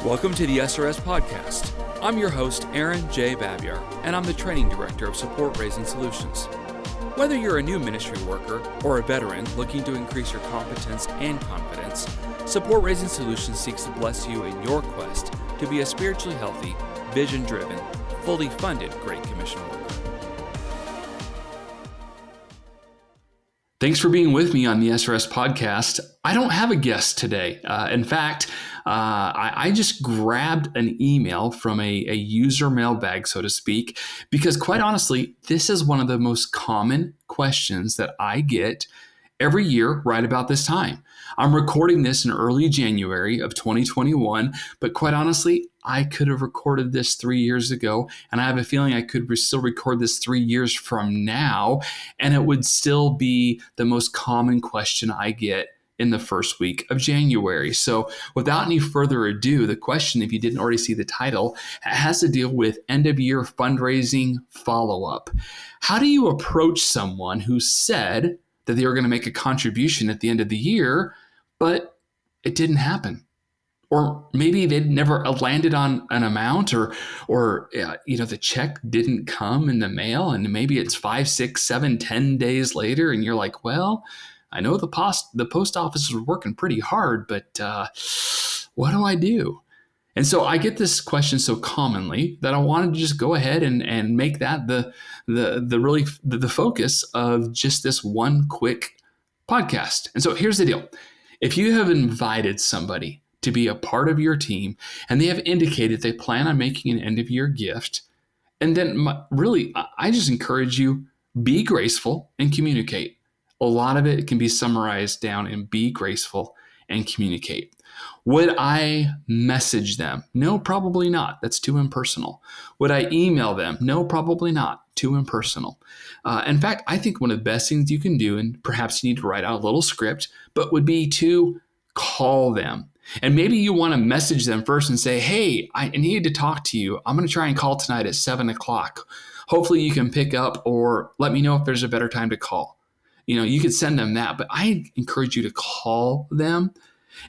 Welcome to the SRS Podcast. I'm your host, Aaron J. Babyar, and I'm the Training Director of Support Raising Solutions. Whether you're a new ministry worker or a veteran looking to increase your competence and confidence, Support Raising Solutions seeks to bless you in your quest to be a spiritually healthy, vision-driven, fully funded Great Commission worker. Thanks for being with me on the SRS Podcast. I don't have a guest today. In fact, I just grabbed an email from a user mailbag, so to speak, because quite honestly, this is one of the most common questions that I get every year right about this time. I'm recording this in early January of 2021, but quite honestly, I could have recorded this 3 years ago, and I have a feeling I could still record this 3 years from now, and it would still be the most common question I get in the first week of January. So without any further ado, the question, if you didn't already see the title, has to deal with end-of-year fundraising follow-up. How do you approach someone who said that they were going to make a contribution at the end of the year, but it didn't happen? Or maybe they'd never landed on an amount, or the check didn't come in the mail, and maybe it's 5, 6, 7, 10 days later, and you're like, well, I know the post office is working pretty hard, but what do I do? And so I get this question so commonly that I wanted to just go ahead and make that the focus of just this one quick podcast. And so here's the deal. If you have invited somebody to be a part of your team and they have indicated they plan on making an end of year gift, and then I just encourage you, be graceful and communicate. A lot of it can be summarized down in be graceful and communicate. Would I message them? No, probably not. That's too impersonal. Would I email them? No, probably not. Too impersonal. In fact, I think one of the best things you can do, and perhaps you need to write out a little script, but would be to call them. And maybe you want to message them first and say, hey, I need to talk to you. I'm going to try and call tonight at 7 o'clock. Hopefully you can pick up, or let me know if there's a better time to call. You could send them that, but I encourage you to call them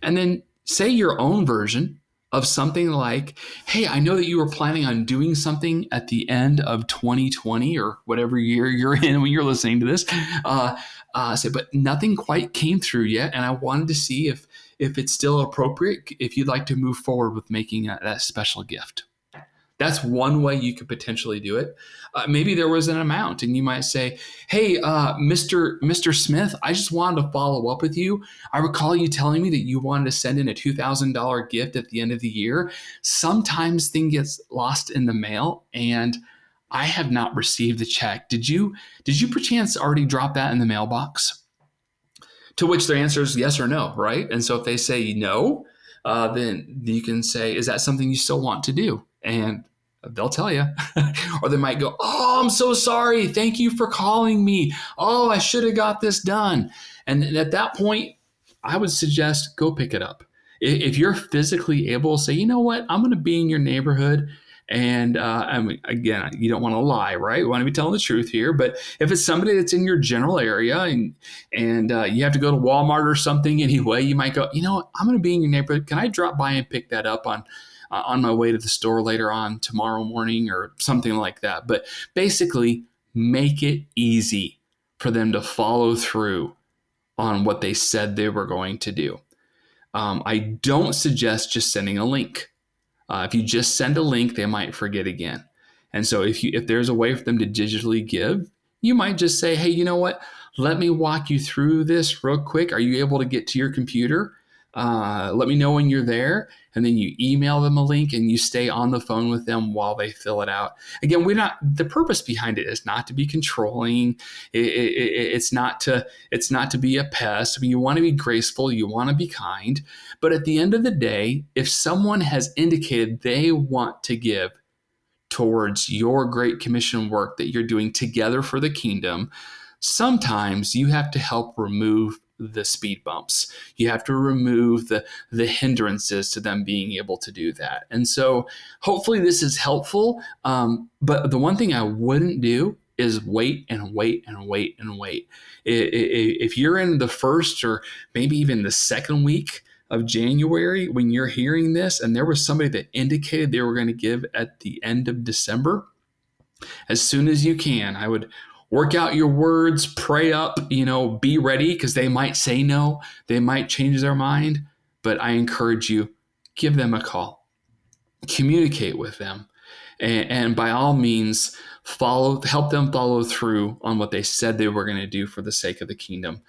and then say your own version of something like, hey, I know that you were planning on doing something at the end of 2020 or whatever year you're in when you're listening to this. But nothing quite came through yet. And I wanted to see if it's still appropriate, if you'd like to move forward with making that special gift. That's one way you could potentially do it. Maybe there was an amount and you might say, hey, Mr. Smith, I just wanted to follow up with you. I recall you telling me that you wanted to send in a $2,000 gift at the end of the year. Sometimes things get lost in the mail and I have not received the check. Did you perchance already drop that in the mailbox? To which their answer is yes or no, right? And so if they say no, then you can say, is that something you still want to do? And they'll tell you. Or they might go, oh, I'm so sorry. Thank you for calling me. Oh, I should have got this done. And at that point, I would suggest go pick it up. If you're physically able to say, you know what, I'm going to be in your neighborhood. And again, you don't want to lie, right? You want to be telling the truth here. But if it's somebody that's in your general area and you have to go to Walmart or something anyway, you might go, you know what, I'm going to be in your neighborhood. Can I drop by and pick that up on my way to the store later on tomorrow morning or something like that? But basically, make it easy for them to follow through on what they said they were going to do. I don't suggest just sending a link. If you just send a link, they might forget again. And so if there's a way for them to digitally give, you might just say, hey, you know what? Let me walk you through this real quick. Are you able to get to your computer? Let me know when you're there. And then you email them a link and you stay on the phone with them while they fill it out. Again, the purpose behind it is not to be controlling. It's not to be a pest. I mean, you want to be graceful. You want to be kind. But at the end of the day, if someone has indicated they want to give towards your Great Commission work that you're doing together for the kingdom, sometimes you have to help remove the speed bumps. You have to remove the hindrances to them being able to do that. And so hopefully this is helpful. But the one thing I wouldn't do is wait and wait and wait and wait. If you're in the first or maybe even the second week of January when you're hearing this and there was somebody that indicated they were going to give at the end of December, as soon as you can, I would work out your words, pray up, be ready, because they might say no, they might change their mind. But I encourage you, give them a call, communicate with them, and by all means, help them follow through on what they said they were going to do for the sake of the kingdom.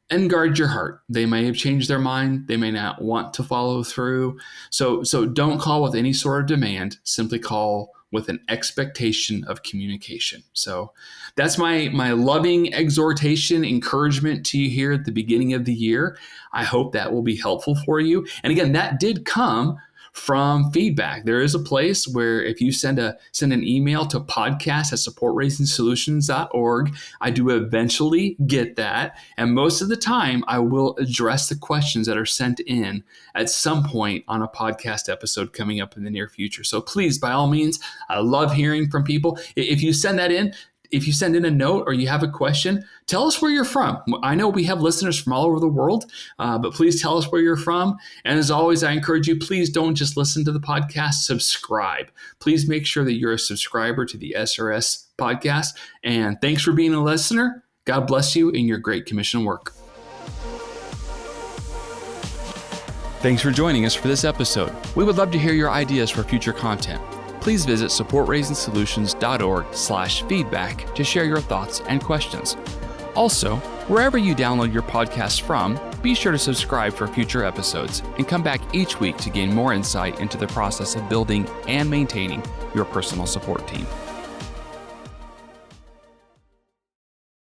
And guard your heart. They may have changed their mind. They may not want to follow through. So don't call with any sort of demand. Simply call with an expectation of communication. So that's my loving exhortation, encouragement to you here at the beginning of the year. I hope that will be helpful for you. And again, that did come from feedback. There is a place where if you send an email to podcast@supportraisingsolutions.org, I do eventually get that. And most of the time, I will address the questions that are sent in at some point on a podcast episode coming up in the near future. So please, by all means, I love hearing from people. If you send that in, if you send in a note or you have a question, tell us where you're from. I know we have listeners from all over the world, but please tell us where you're from. And as always, I encourage you, please don't just listen to the podcast, subscribe. Please make sure that you're a subscriber to the SRS podcast. And thanks for being a listener. God bless you in your great commission work. Thanks for joining us for this episode. We would love to hear your ideas for future content. Please visit supportraisingsolutions.org/feedback to share your thoughts and questions. Also, wherever you download your podcast from, be sure to subscribe for future episodes and come back each week to gain more insight into the process of building and maintaining your personal support team.